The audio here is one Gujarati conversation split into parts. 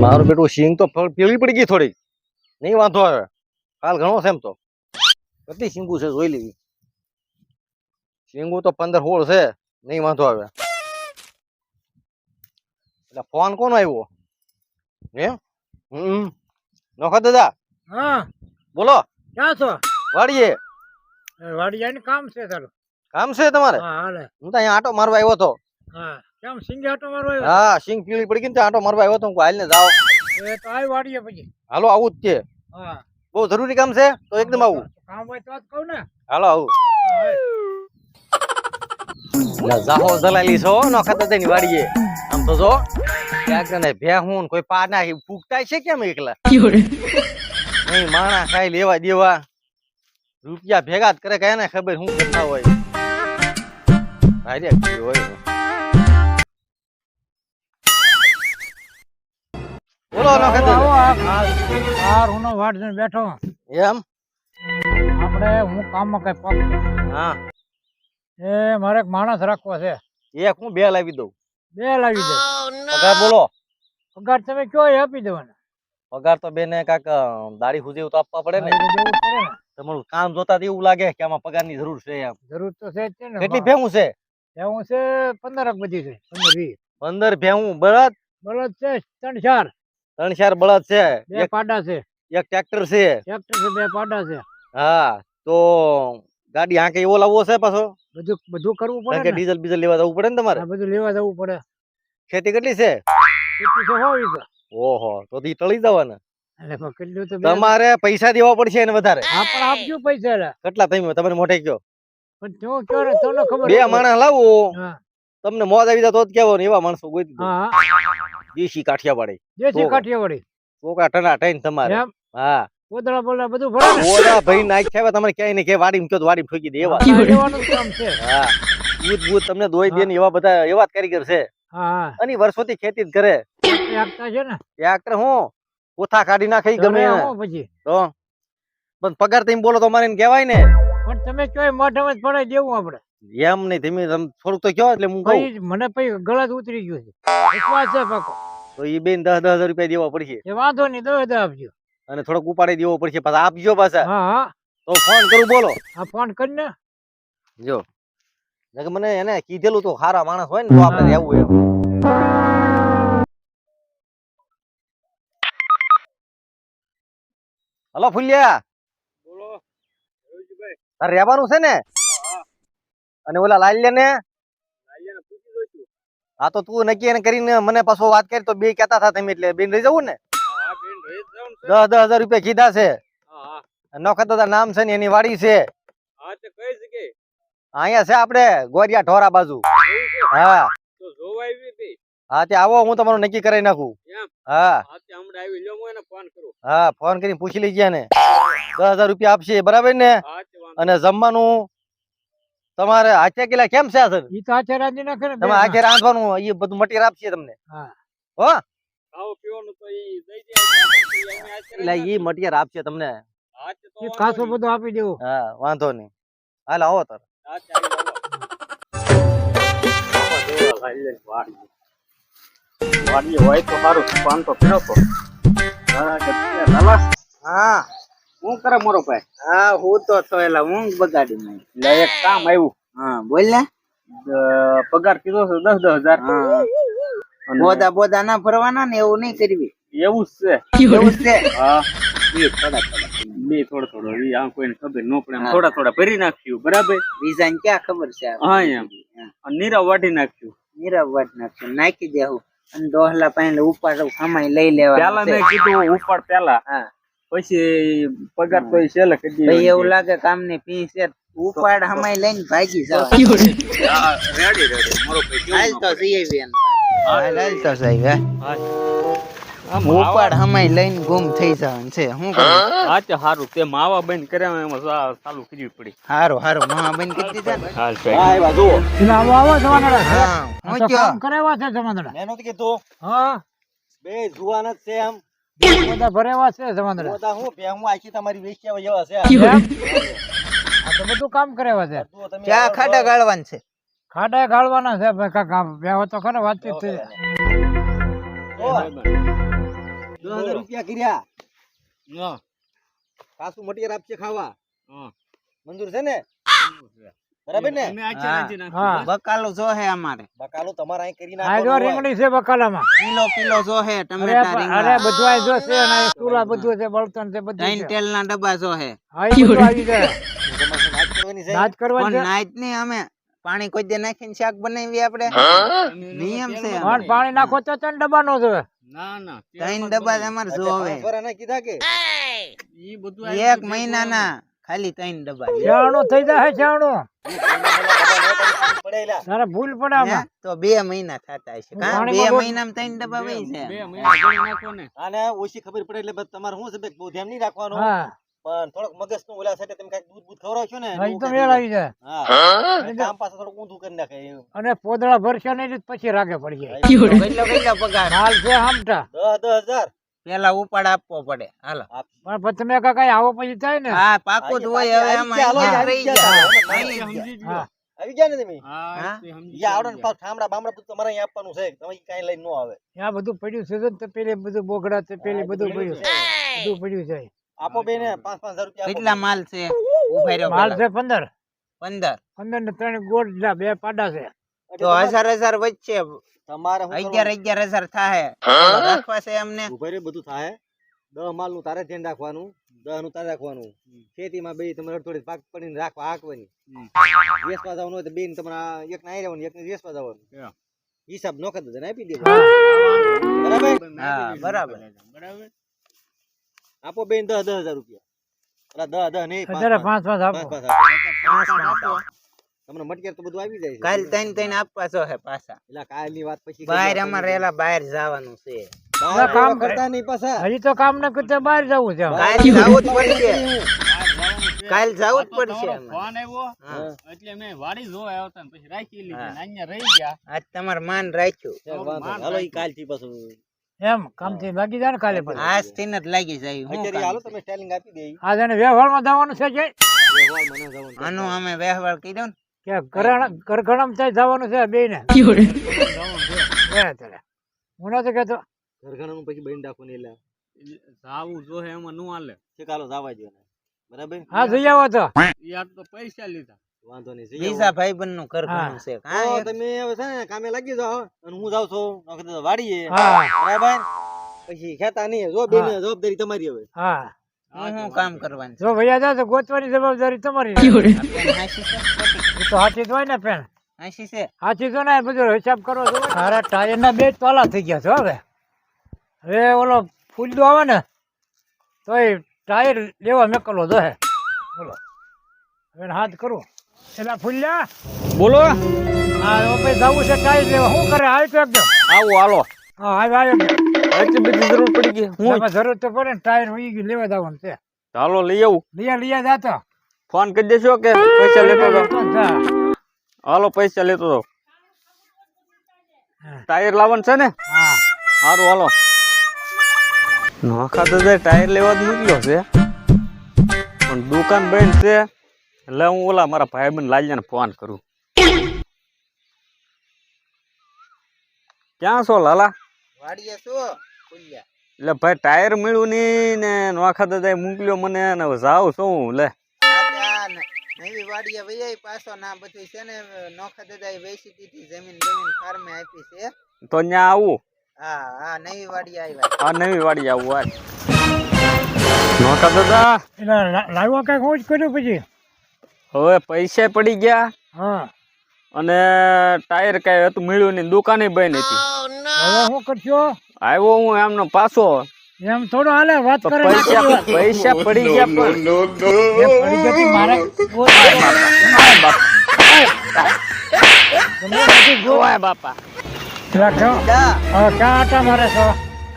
મારું બેટું સિંગ તો પીળી પડી ગઈ થોડી, નહીં વાંધો આવે. કાલ ઘણો છે એમ તો. કેટલી સિંગુ છે જોઈ લેવી. સિંગુ તો 15-16 છે, નહીં વાંધો આવે. એટલે ફોન કોનો આવ્યો? એમ નોખા દાદા. હા બોલો. ક્યાં છો? વાડીએ. વાડિયાનું કામ છે તારું? કામ છે તમારે? હા હાલે. હું તો અહીંયા આટો મારવા આવ્યો હતો. હા કેમ સિંગે આટો મારવા આવ્યો? હા સિંગ પીળી પડી ગઈ ને આટો મારવા આવ્યો હતો. હું હાલ ને જાઓ. એ તો આવી વાડીએ પછી. હાલો આવું જ છે. હા બહુ જરૂરી કામ છે તો એકદમ આવું. કામ હોય તો જ કહું ને. હાલો આવું. હા, જાહો જલાલી છો નોખા દાદાની વાડીએ. આમ તો જો ક્યાંક ને ભેહું કોઈ પા ના ફૂકતા છે કેમ એકલા? નહીં માણા ખાઈ લેવા દેવા રૂપિયા ભેગા જ કરે કયા ને ખબર શું કરતા હોય. ભાઈ હોય. બોલો નોખા આવો, દાદા. આ રૂનો વાડ જોઈને બેઠો. એમ? આપણે હું કામમાં કઈ પગ. હા એ મારે એક માણસ રાખવો છે. એક હું 2 લાવી દઉં. 2 લાવી દે. પગાર બોલો. પગાર તમે કયો એ આપી દેવાનો. પગાર તો બેને કાક દાડી સુધી તો આપવા પડે ને. દેવું જ પડે ને. તમારું કામ જોતા એવું લાગે કે આમાં પગારની જરૂર છે એમ. જરૂર તો છે જ તે ને. કેટલી ભેહું છે? એવું છે 15 બધી છે. 15-20 15 ભેહું બળદ. બળદ છે 3-4. 3-4 બળદ છે. 2 પાડા છે. એક ટ્રેક્ટર છે. ટ્રેક્ટર છે 2 પાડા છે. હા તો ગાડી હાંકે એવો લાવવો છે પાછો? બધું કરવું કારણ પડે કે ને. ડીઝલ બીઝલ લેવા જવું પડે ને તમારે. આ બધું લેવા જવું પડે. ખેતી કેટલી છે? કેટલું છે 100 વીઘા. ઓહો તો ઈ ટળી જવાના. એટલે પણ કેટલું તો તમારે પૈસા દેવા પડશે ને વધારે. હા પણ આપજો પૈસા એલા. કેટલા તમે મોઢે કયો? પણ તું કયો ને તને ખબર 2 માણસ લાવો. હા તમને મોજ આવી જાય તો જ કહેવો ને એવા માણસો ગોતી દો. હા દેશી કાઠિયાવાડી દેશી કાઠિયાવાડી. છોકરા ટના ટઈને તમારે. એમ હા કોદળા બોલા બધું ભરે ને. ઓલા ભાઈ નાખ્યા તમારે ક્યાંય ને કે વાડીમાં કયો તો વાડીમાં ઠોકી દે એવા. આ લેવાનું જ કામ છે. હા બૂત તમને દોઈ દે ને એવા બધા એવા જ કારીગર છે. હા હા અને વર્ષોથી ખેતી જ કરે. એ આપતા છે ને. ટ્રેક્ટર હું કોથા કાઢી નાખી ગમે ઘરે એને. આવો પછી. તો પણ પગાર તમે બોલો તો મારે એને કહેવાય ને. પણ તમે કયો મોઢામાં જ પડાઈ દેવું આપણે. એમ નહીં તમે થોડુંક તો કયો એટલે હું કહું. પછી મને પછી ગળા જ ઉતરી ગયું છે. વિશ્વાસ છે પાકો. તો એ બેન 10,000 રૂપિયા દેવા પડશે એ વાંધો નહીં 10 આપજો. અને થોડોક ઉપાડી દેવો પડશે પાછા આપજો પાછા. હા હા તો ફોન કરું બોલો. આ ફોન કરીને. જો મને એને કીધેલું તો સારા માણસ હોય ને તો આપણે રહેવું એમ. હલો ફુલિયા. બોલો રવિજીભાઈ. તારે રહેવાનું છે ને? અને ઓલા લાલ્યા ને? લાલ્યાને પૂછી જોઈશું. હા તો તું નક્કી એને કરીને મને પાછો વાત કરી તો બે કહેતા હતા તમે એટલે બેન રહી જવું ને. હા બેન રહી જાવ ને. 10,000 રૂપિયા કીધા છે. હા હા નોખા દાદા નામ છે ને એની વાડી છે. હા તે કઈ જગ્યાએ? અહીંયા છે આપણે ગોરિયા ઢોરા બાજુ. હા તો જોવા આવી હતી. હા તે આવો હું તમારું નક્કી કરાવી નાખું. એમ હા હા તે હમણાં આવી લ્યો હું એને ફોન કરું. હા ફોન કરીને પૂછી લીજે ને. 10,000 રૂપિયા આપશે બરાબર ને? હા તે વાંધો. અને જમવાનું તમારે હાથે કિલા કેમ છે સર? ઈ તો આચે રાજી નાખે ને. તમે હાથે રાંધવાનું એ બધું મટીરિયલ આપશે તમને. હા હો ખાવ પીવાનું તો ઈ દઈ દે. એટલે એ મટીરિયલ આપશે તમને. હા તે તો કાસો બધું આપી દેવું. હા વાંધો નહીં. હાલ આવો તાર. હા તે આવી વાડી હોય તો સારું ફોન તો કર્યો તો. હા શું કરે મારો ભાઈ? હા હું તો થયેલા ઊંઘ બગાડી નહીં. એટલે એક કામ આવ્યું. હા બોલ ને. પગાર કીધો છે 10,000. હા બોદા બોદા ના ભરવાના ને એવું નહીં કરવી. એવું જ છે. એવું જ છે. હા બે થોડા થોડો ઈ આ કોઈને ખબર ન પડે એમ થોડા થોડા ભરી નાખ્યું બરાબર. બીજા ને ક્યાં ખબર છે? હા એમ અને નીરવ વાઢી નાખ્યું. નીરવ વાત નાખશું નાખી દેવું અને ડોહલા પાણી ઉપાડ સામાઈ લઈ લેવા. પેલા મેં કીધું ઉપાડ પેલા. હા પછી પગાર તો ઈ છેલ્લે કરી ભાઈ એવું લાગે કામ ની ફી છે ઉપાડ હમાઈ લઈને ભાગી જાવ. રેડી મારો હાલ તો જઈએ બેન. હાલ હાલ તો સાહેબ ભાઈ ઉપાડ હમાઈ લઈને ગુમ થઈ જવાનું છે. શું કરું? હા તે સારું તે માવા બંધ કર્યા એમાં ચાલુ કરવી પડી. હારું હારું મહા બંધ કરી દીધા ને. હાલ હા આવ્યા જુઓ. આવો આવો જવાના હા હું કયો કરેવા છે જમાનડા. મેં નહોતું કીધું હા બે જુવાન જ છે એમ. બધા ભરેવા છે જમાનડા. બધા હું ભેહું આખી તમારી વેચ્યા જેવા છે. આ તો બધું કામ કરેવા છે. જુઓ તમે ક્યાં ખાડા ગાળવાનું છે? ખાડા ગાળવાના છે ભાઈ કાકા બે તો ખરે વાતચીત થઈ જાય. 10,000 રૂપિયા કર્યા હા પાછું મટીરિયલ આપશે ખાવા હા મંજૂર છે ને બરાબર ને તમે આચે રાજી નાખો હા. બસ. બકાલો જો હે અમારે બકાલો તમારે અહીં કરી આ જો નાખવાનું હોય. રીંગણી છે બકાલામાં. કિલો જો હે અરે ટમેટા અરે રીંગણા બધું આ જો છે અને આ ચૂલા બધું છે બળતણ છે બધું ત્રણ છે. તેલ ના ડબ્બા જો હે હા, એ બધું આવી જાય. તમારે નાચ કરવાની છે નાચ કરવા પણ છે નાઈટ ને અમે પાણી કોઈ દે નાખીને શાક બનાવી આપણે નિયમ છે પણ પાણી નાખો તો ત્રણ ડબ્બાનો જોવે. ના ના ત્રણ ડબ્બા અમારે જો હવે 5 વરાના કીધા કે ઈ બધું એક મહિનાના ખાલી ત્રણ ડબ્બા શિયાળો થઈ જાય શિયાળો. પડેલા તારે ભૂલ પડે હે? આમાં. તો 2 મહિના થતા હશે કા પાણીમાં 2 રોટ- મહિનામાં ત્રણ ડબ્બા વહી છે 2 મહિના ગણી નાખો ને આને ઓછી ખબર પડે એટલે બસ તમારે શું છે બે બહુ ધ્યાન નહીં રાખવાનું હા પણ થોડોક મગજ નું ઓલા સાથે તમે કાંઈક દૂધ ખવડાવશો ને હા, ઈ તો એવું મેળ કાંઈક આવી જાય. હા અને કામ પાછું થોડુંક ઊંધું કરી નાખે એવું અને પોદળા ભરશે નહીં તો પછી રાગે પડી જાય. કેટલો પગાર માલ છે આમટા 10,000 પેલા ઉપાડ આપવો પડે હાલો પણ પછી તમે કાંઈ આવો પછી થાય ને. હા પાકું જ હોય હવે આવી ગયા, આમાં હાલો, રહી આવી ગયા, જાય હાલો. સમજી ગયો હા. આવી ગયા ને તમે હા હા? તે સમજી યા આવડે ને ગયો. પાછું ઠામડા બામડા બધું તમારે અહીંયા આપવાનું છે તમે કાંઈ લઈને ન આવે ત્યાં બધું પડ્યું છે તો પેલી બધું બોગડા છે પેલી બધું પડ્યું છે. બધું પડ્યું છે. આપો બે ને 5,000 રૂપિયા આપો. કેટલા માલ છે ઉભા રહ્યો માલ પેલા. છે 15. 15 15 ને 3 ગોળ ના 2 પાડા છે. તો 1000 વચ્ચે તમારે શું 11,000 થાય રાખવા છે અમને ઉભા રહ્યો બધું થાય 10 માલ નું તારે ધ્યાન રાખવાનું 10 નું તારે રાખવાનું ખેતીમાં બે તમારે થોડી પાક પડીને રાખવા હાંકવાની વેચવા જવાનું હોય તો બે ને તમારે એક ના રહેવાનું એક ને વેચવા જવાનું હા. હિસાબ નો કરી દેજો આપી દેજો હા. બરાબર હા, બરાબર. બરાબર આપો બેન 10,000 રૂપિયા અલા 10 નહીં અત્યારે 5 આપો. આપો તમને મટકેર તો બધું આવી જાય છે કાલ ત્રણ આપવા છો હે પાછા એટલે કાલ ની વાત પછી બહાર અમારે એલા બહાર જવાનું છે બહાર કામ કામ કરતા નહીં પાછા હજી તો કામ ન કરતા બહાર જવું છે. કાલ જવું જ પડશે કાલ જવું જ પડશે તમારો અમારે. ફોન આવ્યો હા. એટલે મેં વાડી જોવા આવ્યો તો પછી રાખી લીધી હા. ને અહીંયા રહી ગયા આજ તમારે માન રાખ્યું ચાલ વાંધો નહીં. હાલો ઈ કાલ થી પાછું એમ કામથી લાગી જાય ને કાલે પછી. આજ થી જ લાગી જાય હું અત્યારે હાલો કામ તમે સ્ટાઇલિંગ આપી દે આ જેને વ્યવહારમાં જવાનું છે કે છે? આનું અમે વ્યવહાર કર્યો ને ઘરઘણમ થાય જવાનું છે બે ને. હું નતો કેતો ઘરઘણાનું પછી બની નાખો ને એટલે જાવું જોહે એમાં નું હાલે છે કાલો જવા દો ને બરાબર હા જઈ આવો તો. યાર તો પૈસા લીધા વાંધો નહીં જઈ બીજા ભાઈબંધ નું ઘર હા. ઘણું છે આવો. હા, તો તમે હવે છે ને કામે લાગી જાઓ અને હું જાઉં છું નોકરી તો વાડીએ હા બરાબર પછી ખેતા નહીં જો બેન જવાબદારી તમારી હવે હા હું કામ કરવાનું જો ભૈયા જાય તો ગોતવાની જવાબદારી તમારી. છે હાસી છે એ તો હાથી જ હોય ને પેન હાસી છે હાથી તો ને બધો હિસાબ કરવો જોઈએ. મારા ટાયર ના 2 તોલા થઈ ગયા છે હવે. હવે ઓલો ફૂલદો આવે ને તો એ ટાયર લેવા મેકલો જોહે. બોલો હવે હાથ કરું એટલે ફૂલ્યા બોલો હા હવે પછી જવું છે ટાયર લેવા શું કરે આવી તો એકદમ આવો હાલો હા આવી એટલી બધી જરૂર પડી ગઈ હું જરૂર તો પડે ને ટાયર વહી ગયું લેવા જવાનું છે. હાલો લઈ આવું લીયા જાતો ફોન કરી દેશો કે પૈસા લેતો જાવ હાલો પૈસા લેતો જાવ હા. ટાયર લાવવાનું છે ને હા સારું હાલો નોખા તો ટાયર લેવા જ મૂક્યો છે પણ દુકાન બંધ છે એટલે હું ઓલા મારા ભાઈબંધ લાલિયાને ફોન કરું ક્યાં છો લાલા વાડીએ શું ખુલ્યા એટલે ભાઈ ટાયર મળ્યું નહીં ને નોખા દાદા મોકલ્યો મને ને હવે જાઉં છું લે નવી વાડીએ વૈયાઈ પાછો ના બધું છે ને નોખા દાદાએ વેચી દીધી જમીન ફાર્મે આપી છે તો ત્યાં આવું હા હા નવી વાડીએ આવ્યા આ નવી વાડી આવું આજ નોખા દાદા એટલે લાવ્યો કઈક હું જ કર્યું પછી. હવે પૈસા પડી ગયા હા અને ટાયર કઈ હતું મળ્યું નહીં દુકાને બંધ હતી હવે શું કરશો આવ્યો હું એમનો પાછો એમ થોડું હાલે વાત તો કરે પૈસા પડી ગયા પણ એ પડી જતી મારે ગોવાય બાપા ક્યાં આટા મારે છો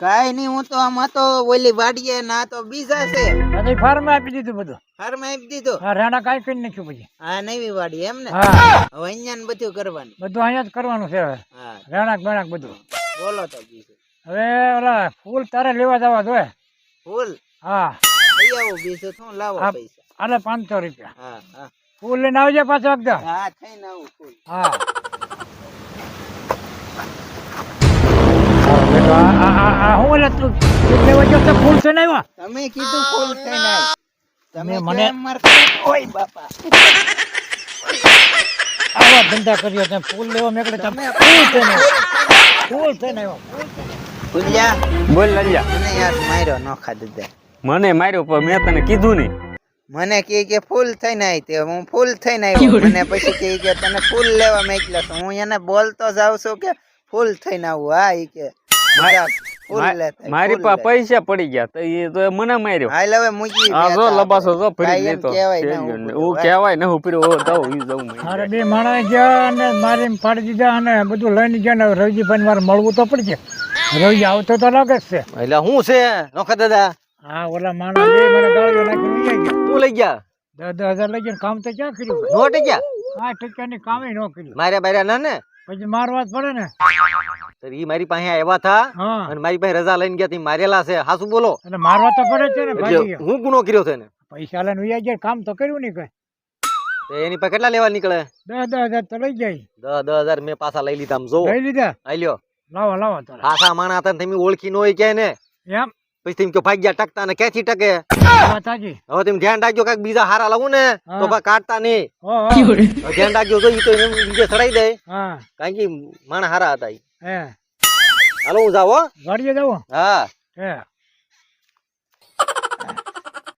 કાઈ નહીં હું તો આમાં તો ઓલી વાડીએ ના તો બીજા છે અને ફાર્મ આપી દીધું બધું. ફાર્મે આપી દીધો હા રાણા કાંઈ કરી નાખ્યું પછી. હા નવી વાડી એમ ને હા હવે અહીંયા બધું કરવાનું બધું અહીંયા જ કરવાનું છે હવે. હા રાણાક બેણાક બધું. બોલો તો બીજું હવે ઓલા ફૂલ તારે લેવા જવા જોઈએ. ફૂલ હા લઈ આવો બીજું શું લાવો હા. પૈસા આલે 500 રૂપિયા હા હા ફૂલ લઈને આવજે પાછો એકદમ. હા થઈને આવું ફૂલ હા હું એટલે તું લેવા ગયો તો ફૂલ છે ને આવ્યા તમે કીધું ફૂલ થઈને આય. તમે મને- મને મારતા ઓય બાપા આવા ધંધા કર્યો તે ફૂલ લેવા મેકડે તમે ફૂલ થઈને આવ્યા ભૂલ્યા બોલ લાલિયા મને યાર માર્યો નોખા દદાઈ. મને માર્યો પણ મેં તને કીધું નહીં. મને કહે કે ફૂલ થઈને આવી તે હું ફૂલ થઈને આવ્યો. મને પછી કહે કે તને ફૂલ લેવા મોકલ્યો છું. હું એને બોલતો જાઉં છું કે ફૂલ થઈને આવું. હા ઈ કે જા, ફૂલ લેતા, મારી ફૂલ પાસે લેતા. પૈસા પડી ગયા તો એ તો મને માર્યો. હાલ હવે મૂકી આ જો બેઠા લબાસો જો આપણે. ફરી કાંઈ એમ લેતો કહેવાય ના ઉભું હું રહેવાય. કહેવાય ને હું પીરો જાઉં ઈ જાઉં મારે બે માણસ ગયા અને મારી પાડી દીધા અને બધું લઈને ગયા ને રવજીભાઈ મારે મળવું તો પડશે. રવજી આવતો તો લાગે જ છે. એટલે હું છે નોખા દાદા હા ઓલા માણસ બે મને ગાળીઓ નાખીને ઉઈ ગયા. તું લઈ ગયા 10,000 લઈ ગયા કામ તો ક્યાં કર્યું? નોટ ગયા 8 ટકાની કામે ન કર્યું. માર્યા બાર્યા ના ને પછી મારવા જ પડે ને. તો ઈ મારી પાસે આવ્યા હતા હા અને મારી પાસે રજા લઈને ગયા તી મારેલા છે હાસુ બોલો એટલે મારવા તો પડે જ છે ને ભાગી એટલે હું ગુનો કર્યો છે ને પૈસા લઈને ઉઈ ગયા કામ તો કર્યું નહીં કઈ. તો એની પાસે કેટલા લેવા નીકળે 10,000 તો લઈ જાય 10,000 મેં પાછા લઈ લીધા આમ જો લઈ લીધા. આલ્યો લાવો તારા પાછા માણા હતા ને તમે ઓળખી ન હોય કે ને એમ પછી તમે કયો ભાગ્યા ટકતા ને ક્યાંથી ટકે વાત સાચી. હવે તમે ધ્યાન રાખજો કાંઈક બીજા હારા લાવું ને તો હા. કાઢતા નહીં ઓહો. હવે ધ્યાન રાખજો તો ઈ તો એને બીજે ચડાઈ દે હા કારણ કે માણા હારા હતા ઈ. હે હાલો હું જાવ હો. ગાડીએ જવું હા હે